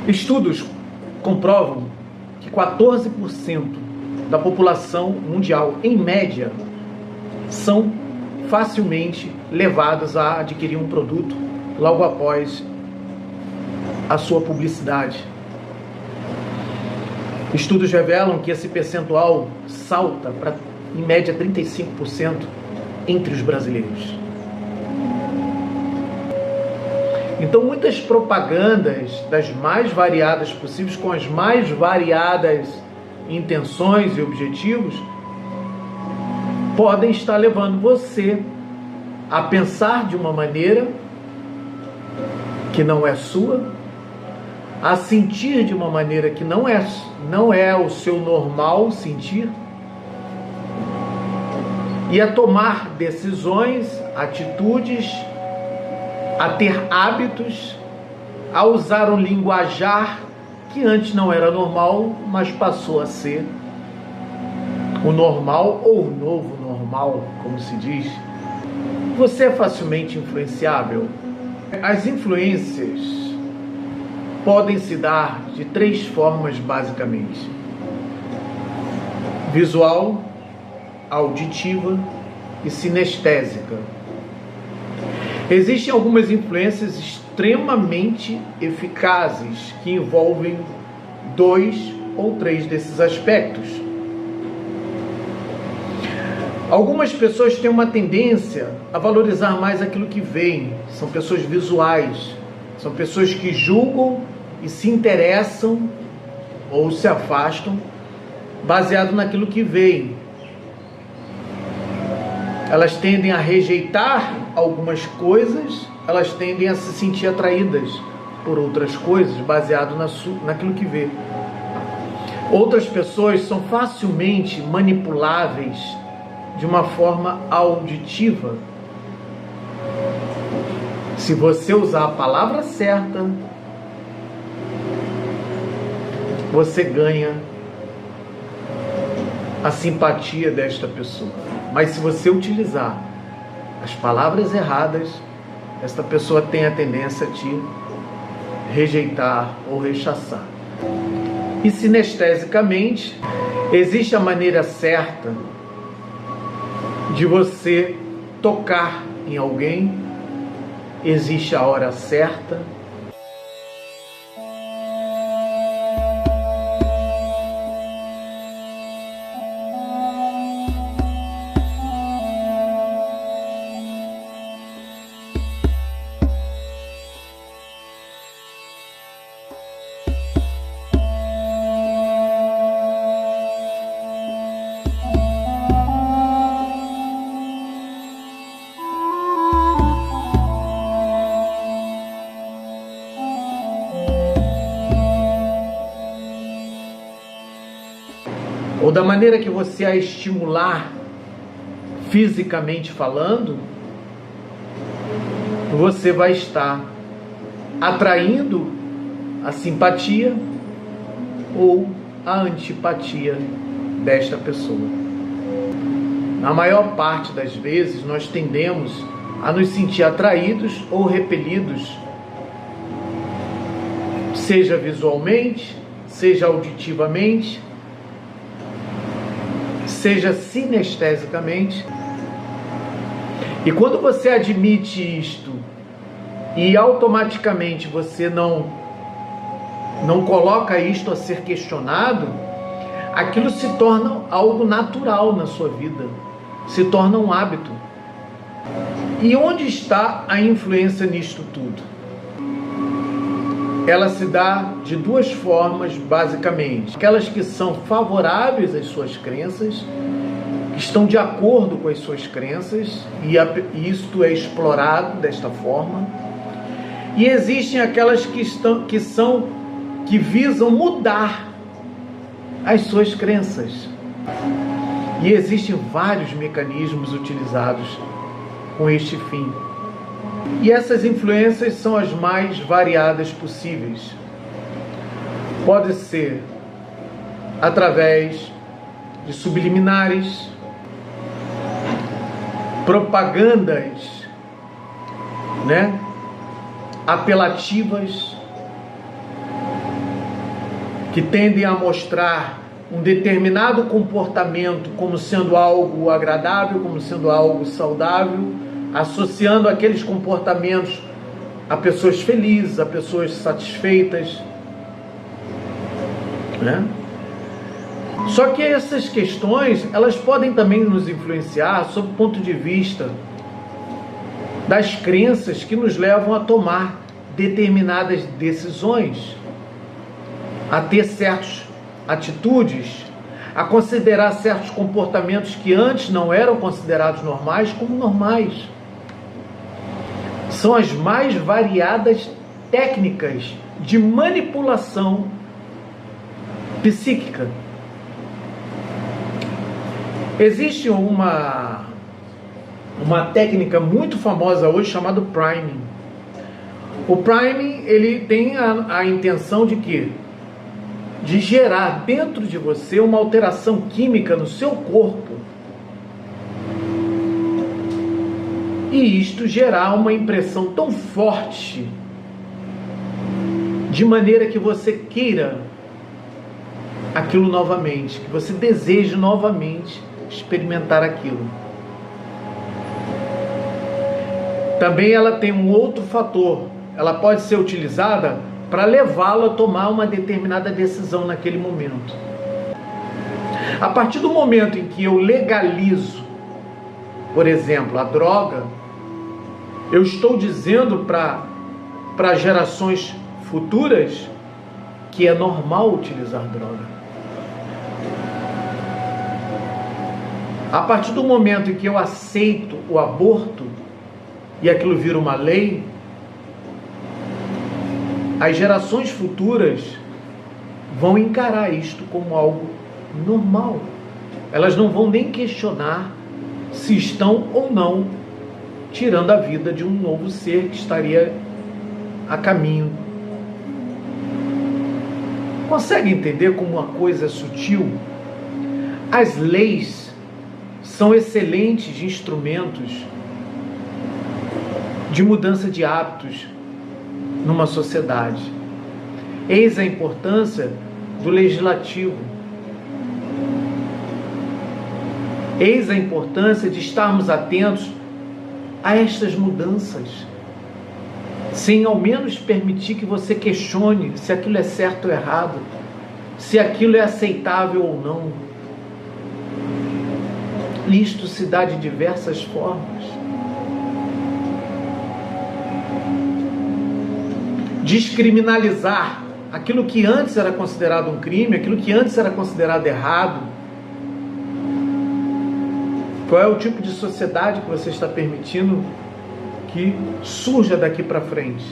Estudos comprovam que 14% da população mundial, em média, são facilmente levados a adquirir um produto logo após a sua publicidade. Estudos revelam que esse percentual salta para, em média, 35% entre os brasileiros. Então, muitas propagandas das mais variadas possíveis, com as mais variadas intenções e objetivos, podem estar levando você a pensar de uma maneira que não é sua, a sentir de uma maneira que não é o seu normal sentir, e a tomar decisões, atitudes, a ter hábitos, a usar um linguajar que antes não era normal, mas passou a ser o normal ou o novo normal, como se diz. Você é facilmente influenciável? As influências podem se dar de 3 formas, basicamente: visual, auditiva e sinestésica. Existem algumas influências extremamente eficazes que envolvem 2 ou 3 desses aspectos. Algumas pessoas têm uma tendência a valorizar mais aquilo que veem. São pessoas visuais, são pessoas que julgam e se interessam ou se afastam baseado naquilo que veem. Elas tendem a rejeitar algumas coisas, elas tendem a se sentir atraídas por outras coisas, baseado naquilo que vê. Outras pessoas são facilmente manipuláveis de uma forma auditiva. Se você usar a palavra certa, você ganha a simpatia desta pessoa. Mas se você utilizar as palavras erradas, esta pessoa tem a tendência a te rejeitar ou rechaçar. E sinestesicamente, existe a maneira certa de você tocar em alguém, existe a hora certa. Ou da maneira que você a estimular fisicamente falando, você vai estar atraindo a simpatia ou a antipatia desta pessoa. Na maior parte das vezes, nós tendemos a nos sentir atraídos ou repelidos, seja visualmente, seja auditivamente, seja sinestesicamente. E quando você admite isto e automaticamente você não coloca isto a ser questionado, aquilo se torna algo natural na sua vida, se torna um hábito. E onde está a influência nisto tudo? Ela se dá de 2 formas, basicamente. Aquelas que são favoráveis às suas crenças, que estão de acordo com as suas crenças, e isto é explorado desta forma. E existem aquelas que visam mudar as suas crenças. E existem vários mecanismos utilizados com este fim. E essas influências são as mais variadas possíveis. Pode ser através de subliminares, propagandas, apelativas, que tendem a mostrar um determinado comportamento como sendo algo agradável, como sendo algo saudável, associando aqueles comportamentos a pessoas felizes, a pessoas satisfeitas, né? Só que essas questões, elas podem também nos influenciar sob o ponto de vista das crenças que nos levam a tomar determinadas decisões, a ter certas atitudes, a considerar certos comportamentos que antes não eram considerados normais como normais. São as mais variadas técnicas de manipulação psíquica. Existe uma técnica muito famosa hoje chamada priming. O priming, ele tem a intenção de quê? De gerar dentro de você uma alteração química no seu corpo. E isto gerar uma impressão tão forte, de maneira que você queira aquilo novamente, que você deseje novamente experimentar aquilo. Também ela tem um outro fator. Ela pode ser utilizada para levá-lo a tomar uma determinada decisão naquele momento. A partir do momento em que eu legalizo, por exemplo, a droga, eu estou dizendo para gerações futuras que é normal utilizar droga. A partir do momento em que eu aceito o aborto e aquilo vira uma lei, as gerações futuras vão encarar isto como algo normal. Elas não vão nem questionar se estão ou não tirando a vida de um novo ser que estaria a caminho. Consegue entender como uma coisa é sutil? As leis são excelentes instrumentos de mudança de hábitos numa sociedade. Eis a importância do legislativo. Eis a importância de estarmos atentos a estas mudanças, sem ao menos permitir que você questione se aquilo é certo ou errado, se aquilo é aceitável ou não. Isto se dá de diversas formas. Descriminalizar aquilo que antes era considerado um crime, aquilo que antes era considerado errado. Qual é o tipo de sociedade que você está permitindo que surja daqui para frente?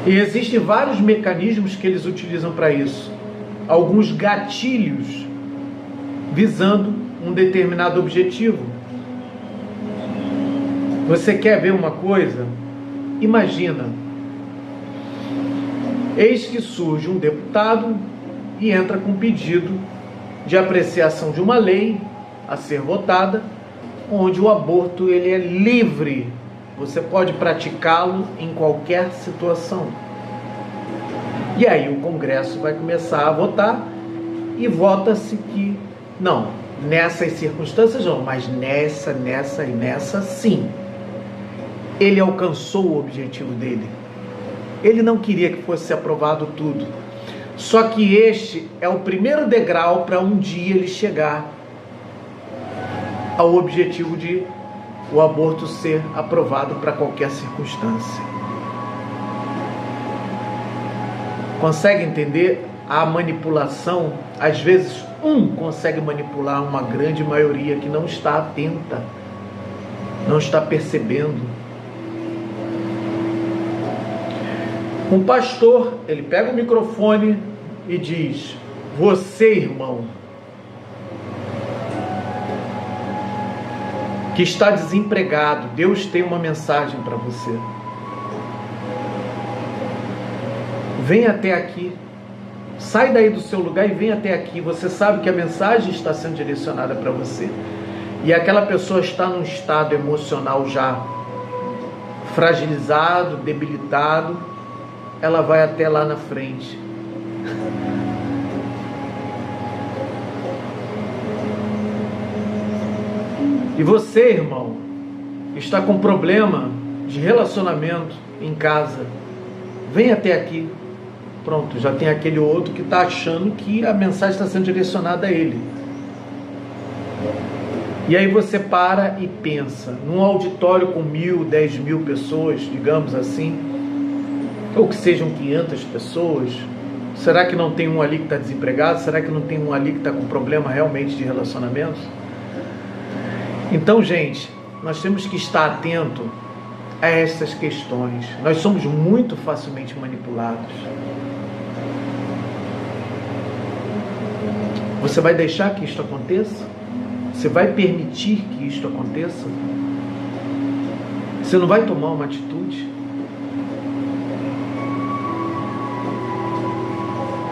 E existem vários mecanismos que eles utilizam para isso. Alguns gatilhos visando um determinado objetivo. Você quer ver uma coisa? Imagina. Eis que surge um deputado e entra com um pedido de apreciação de uma lei a ser votada, onde o aborto ele é livre. Você pode praticá-lo em qualquer situação. E aí o Congresso vai começar a votar e vota-se que não, nessas circunstâncias não, mas nessa e nessa sim. Ele alcançou o objetivo dele. Ele não queria que fosse aprovado tudo. Só que este é o primeiro degrau para um dia ele chegar ao objetivo de o aborto ser aprovado para qualquer circunstância. Consegue entender a manipulação? Às vezes consegue manipular uma grande maioria que não está atenta, não está percebendo. Um pastor, ele pega o microfone e diz: você, irmão, que está desempregado, Deus tem uma mensagem para você. Vem até aqui. Sai daí do seu lugar e vem até aqui. Você sabe que a mensagem está sendo direcionada para você. E aquela pessoa está num estado emocional já fragilizado, debilitado, ela vai até lá na frente. E você, irmão, está com problema de relacionamento em casa, vem até aqui. Pronto, já tem aquele outro que está achando que a mensagem está sendo direcionada a ele. E aí você para e pensa, num auditório com 1.000, 10.000 pessoas, digamos assim, ou que sejam 500 pessoas, será que não tem um ali que está desempregado? Será que não tem um ali que está com problema realmente de relacionamento? Então, gente, nós temos que estar atento a essas questões. Nós somos muito facilmente manipulados. Você vai deixar que isto aconteça? Você vai permitir que isto aconteça? Você não vai tomar uma atitude?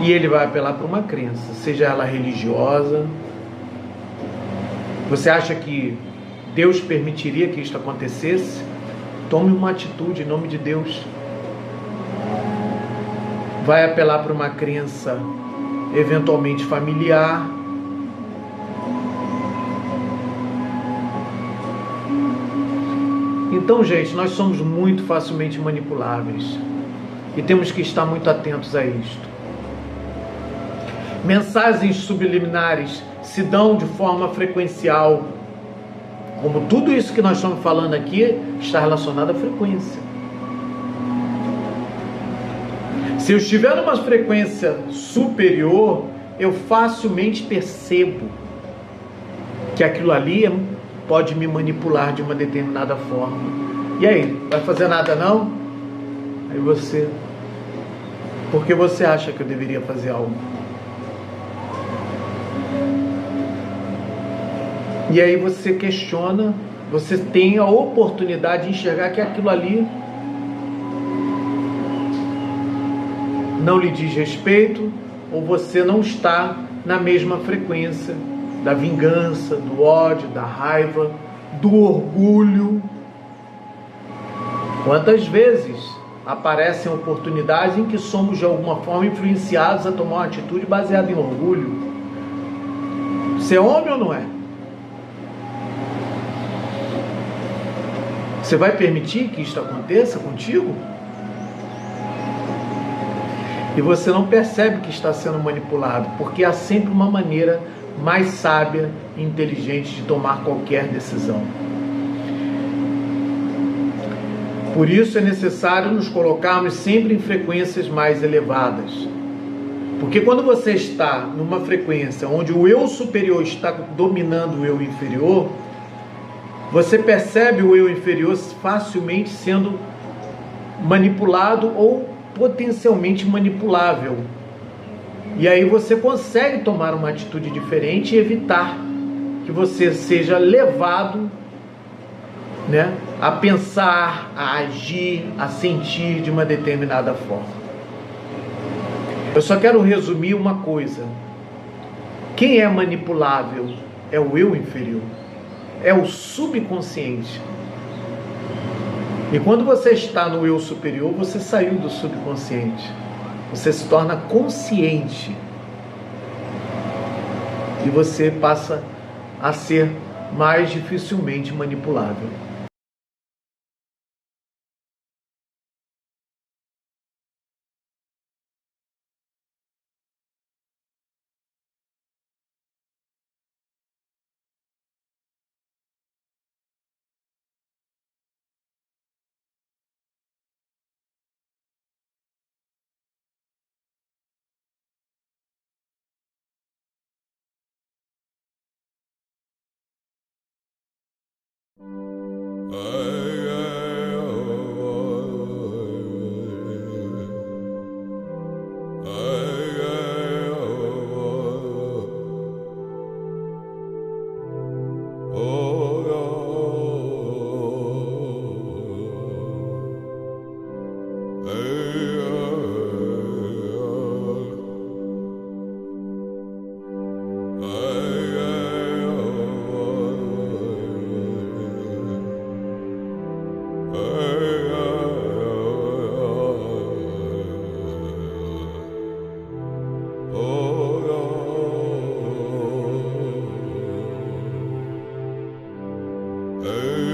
E ele vai apelar para uma crença, seja ela religiosa. Você acha que Deus permitiria que isto acontecesse? Tome uma atitude em nome de Deus. Vai apelar para uma crença eventualmente familiar. Então, gente, nós somos muito facilmente manipuláveis e temos que estar muito atentos a isto. Mensagens subliminares se dão de forma frequencial. Como tudo isso que nós estamos falando aqui está relacionado à frequência. Se eu estiver numa frequência superior, eu facilmente percebo que aquilo ali pode me manipular de uma determinada forma. E aí, vai fazer nada não? Aí você... Por que você acha que eu deveria fazer algo? E aí você questiona, você tem a oportunidade de enxergar que aquilo ali não lhe diz respeito, ou você não está na mesma frequência da vingança, do ódio, da raiva, do orgulho. Quantas vezes aparecem oportunidades em que somos de alguma forma influenciados a tomar uma atitude baseada em orgulho? Você é homem ou não é? Você vai permitir que isto aconteça contigo? E você não percebe que está sendo manipulado, porque há sempre uma maneira mais sábia e inteligente de tomar qualquer decisão. Por isso é necessário nos colocarmos sempre em frequências mais elevadas. Porque quando você está numa frequência onde o eu superior está dominando o eu inferior, você percebe o eu inferior facilmente sendo manipulado ou potencialmente manipulável. E aí você consegue tomar uma atitude diferente e evitar que você seja levado, né, a pensar, a agir, a sentir de uma determinada forma. Eu só quero resumir uma coisa. Quem é manipulável é o eu inferior. É o subconsciente. E quando você está no eu superior, você saiu do subconsciente. Você se torna consciente. E você passa a ser mais dificilmente manipulável. Hey.